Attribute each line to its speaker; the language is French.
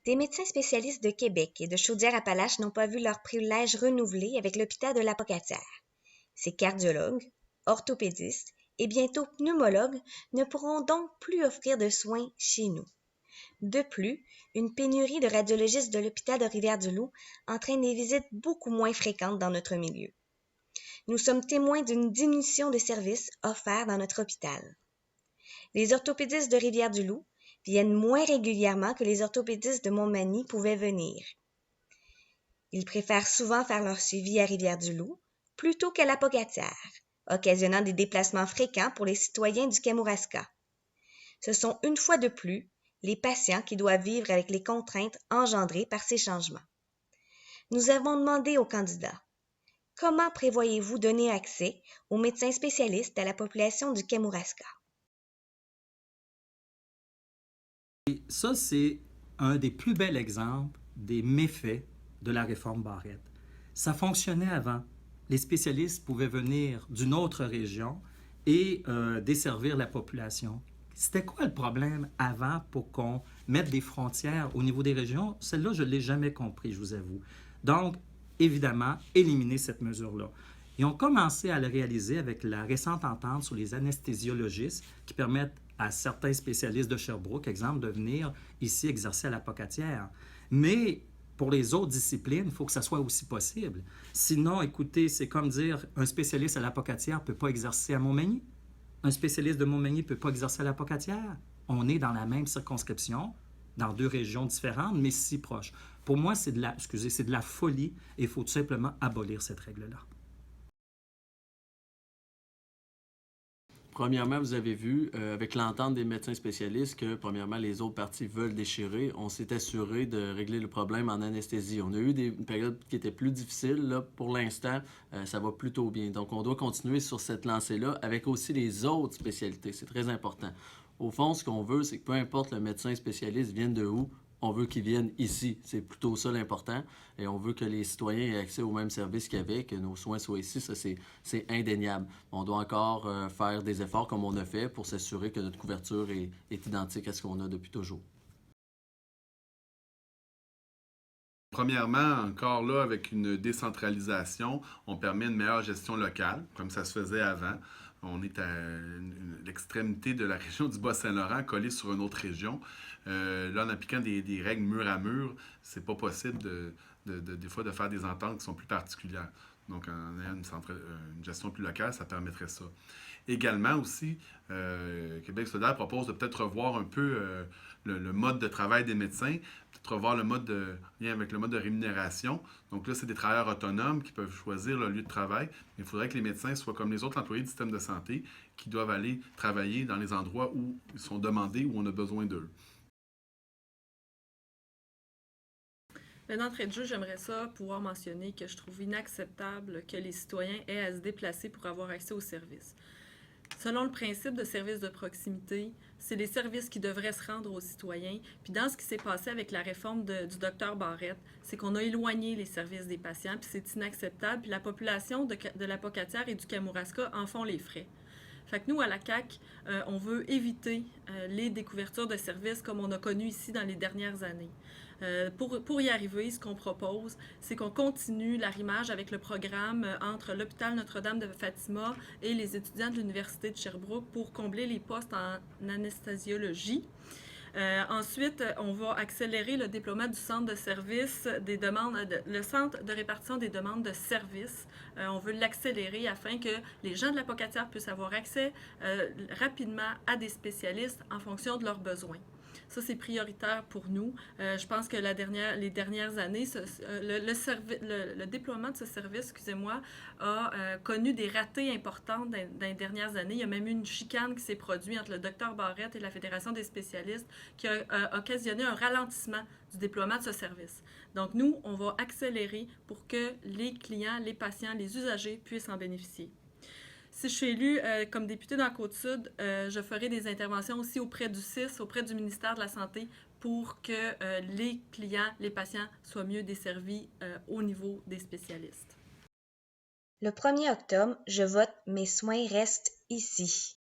Speaker 1: Des médecins spécialistes de Québec et de Chaudière-Appalaches n'ont pas vu leurs privilèges renouvelés avec l'hôpital de l'Apocatière. Ces cardiologues, orthopédistes et bientôt pneumologues ne pourront donc plus offrir de soins chez nous. De plus, une pénurie de radiologistes de l'hôpital de Rivière-du-Loup entraîne des visites beaucoup moins fréquentes dans notre milieu. Nous sommes témoins d'une diminution de services offerts dans notre hôpital. Les orthopédistes de Rivière-du-Loup viennent moins régulièrement que les orthopédistes de Montmagny pouvaient venir. Ils préfèrent souvent faire leur suivi à Rivière-du-Loup plutôt qu'à l'Apocatière, occasionnant des déplacements fréquents pour les citoyens du Kamouraska. Ce sont une fois de plus les patients qui doivent vivre avec les contraintes engendrées par ces changements. Nous avons demandé aux candidats: comment prévoyez-vous donner accès aux médecins spécialistes à la population du Kamouraska?
Speaker 2: Et ça, c'est un des plus bels exemples des méfaits de la réforme Barrette. Ça fonctionnait avant. Les spécialistes pouvaient venir d'une autre région et desservir la population. C'était quoi le problème avant pour qu'on mette des frontières au niveau des régions? Celle-là, je ne l'ai jamais compris, je vous avoue. Donc, évidemment, éliminer cette mesure-là. Ils ont commencé à le réaliser avec la récente entente sur les anesthésiologistes qui permettent à certains spécialistes de Sherbrooke, exemple, de venir ici exercer à l'Apocatière. Mais pour les autres disciplines, il faut que ça soit aussi possible. Sinon, écoutez, c'est comme dire un spécialiste à l'Apocatière ne peut pas exercer à Montmagny. Un spécialiste de Montmagny ne peut pas exercer à l'Apocatière. On est dans la même circonscription, dans deux régions différentes, mais si proches. Pour moi, c'est de la folie et il faut tout simplement abolir cette règle-là.
Speaker 3: Premièrement, vous avez vu, avec l'entente des médecins spécialistes, que, premièrement, les autres parties veulent déchirer. On s'est assuré de régler le problème en anesthésie. On a eu une période qui était plus difficile. Là, pour l'instant, ça va plutôt bien. Donc, on doit continuer sur cette lancée-là avec aussi les autres spécialités. C'est très important. Au fond, ce qu'on veut, c'est que peu importe le médecin spécialiste vienne de où, on veut qu'ils viennent ici. C'est plutôt ça l'important. Et on veut que les citoyens aient accès aux mêmes services qu'il y avait, que nos soins soient ici. Ça, c'est indéniable. On doit encore faire des efforts comme on a fait pour s'assurer que notre couverture est identique à ce qu'on a depuis toujours.
Speaker 4: Premièrement, encore là, avec une décentralisation, on permet une meilleure gestion locale, comme ça se faisait avant. On est à l'extrémité de la région du Bas-Saint-Laurent, collé sur une autre région. Là, en appliquant des règles mur à mur, c'est pas possible des fois de faire des ententes qui sont plus particulières. Donc, en ayant une gestion plus locale, ça permettrait ça. Également aussi, Québec solidaire propose de peut-être revoir un peu le mode de travail des médecins, peut-être revoir le mode lien avec le mode de rémunération. Donc là, c'est des travailleurs autonomes qui peuvent choisir leur lieu de travail. Mais il faudrait que les médecins soient comme les autres employés du système de santé, qui doivent aller travailler dans les endroits où ils sont demandés, où on a besoin d'eux.
Speaker 5: D'entrée de jeu, j'aimerais ça pouvoir mentionner que je trouve inacceptable que les citoyens aient à se déplacer pour avoir accès aux services. Selon le principe de service de proximité, c'est les services qui devraient se rendre aux citoyens. Puis dans ce qui s'est passé avec la réforme du docteur Barrette, c'est qu'on a éloigné les services des patients, puis c'est inacceptable. Puis la population de l'Apocatière et du Kamouraska en font les frais. Fait que nous, à la CAQ, on veut éviter les découvertures de services comme on a connu ici dans les dernières années. Pour y arriver, ce qu'on propose, c'est qu'on continue l'arrimage avec le programme entre l'hôpital Notre-Dame de Fatima et les étudiants de l'Université de Sherbrooke pour combler les postes en anesthésiologie. Ensuite, on va accélérer le déploiement du centre de service des demandes, le centre de répartition des demandes de services. On veut l'accélérer afin que les gens de l'Apocatière puissent avoir accès rapidement à des spécialistes en fonction de leurs besoins. Ça, c'est prioritaire pour nous. Je pense que les dernières années, le déploiement de ce service, a connu des ratés importants dans les dernières années. Il y a même eu une chicane qui s'est produite entre le Dr Barrette et la Fédération des spécialistes qui a occasionné un ralentissement du déploiement de ce service. Donc, nous, on va accélérer pour que les clients, les patients, les usagers puissent en bénéficier. Si je suis élue comme députée dans la Côte-Sud, je ferai des interventions aussi auprès du CIS, auprès du ministère de la Santé, pour que les clients, les patients soient mieux desservis au niveau des spécialistes.
Speaker 1: Le 1er octobre, je vote « Mes soins restent ici ».